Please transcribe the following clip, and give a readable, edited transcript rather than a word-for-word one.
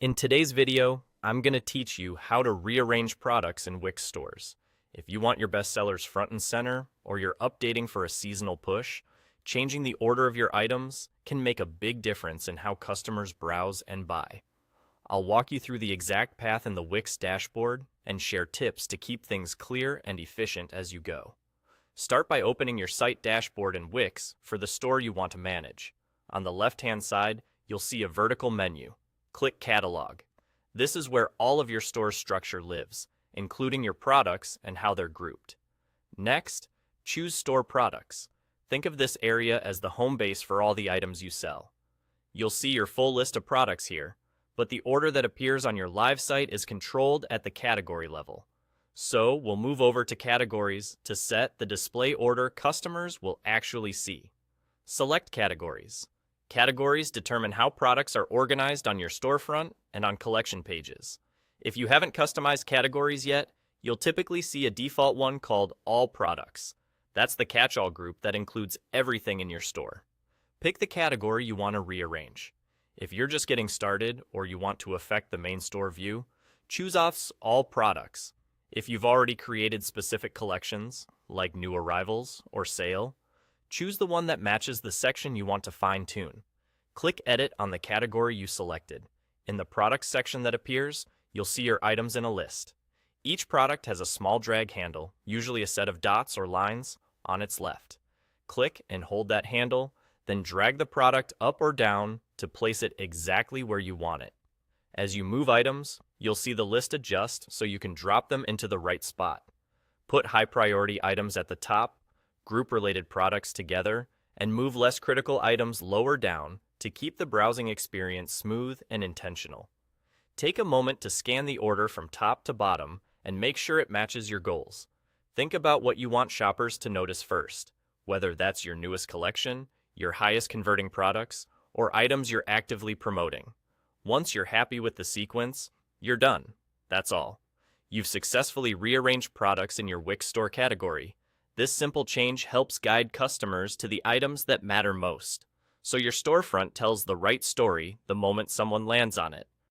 In today's video, I'm going to teach you how to rearrange products in Wix Stores. If you want your bestsellers front and center, or you're updating for a seasonal push, changing the order of your items can make a big difference in how customers browse and buy. I'll walk you through the exact path in the Wix dashboard and share tips to keep things clear and efficient as you go. Start by opening your site dashboard in Wix for the store you want to manage. On the left-hand side, you'll see a vertical menu. Click Catalog. This is where all of your store's structure lives, including your products and how they're grouped. Next, choose Store Products. Think of this area as the home base for all the items you sell. You'll see your full list of products here, but the order that appears on your live site is controlled at the category level. So we'll move over to Categories to set the display order customers will actually see. Select Categories. Categories determine how products are organized on your storefront and on collection pages. If you haven't customized categories yet, you'll typically see a default one called All Products. That's the catch-all group that includes everything in your store. Pick the category you want to rearrange. If you're just getting started or you want to affect the main store view, choose off All Products. If you've already created specific collections, like New Arrivals or Sale, choose the one that matches the section you want to fine-tune. Click Edit on the category you selected. In the Products section that appears, you'll see your items in a list. Each product has a small drag handle, usually a set of dots or lines, on its left. Click and hold that handle, then drag the product up or down to place it exactly where you want it. As you move items, you'll see the list adjust so you can drop them into the right spot. Put high-priority items at the top, group related products together, and move less critical items lower down to keep the browsing experience smooth and intentional. Take a moment to scan the order from top to bottom and make sure it matches your goals. Think about what you want shoppers to notice first, whether that's your newest collection, your highest converting products, or items you're actively promoting. Once you're happy with the sequence, you're done. That's all. You've successfully rearranged products in your Wix store category. This simple change helps guide customers to the items that matter most, so your storefront tells the right story the moment someone lands on it.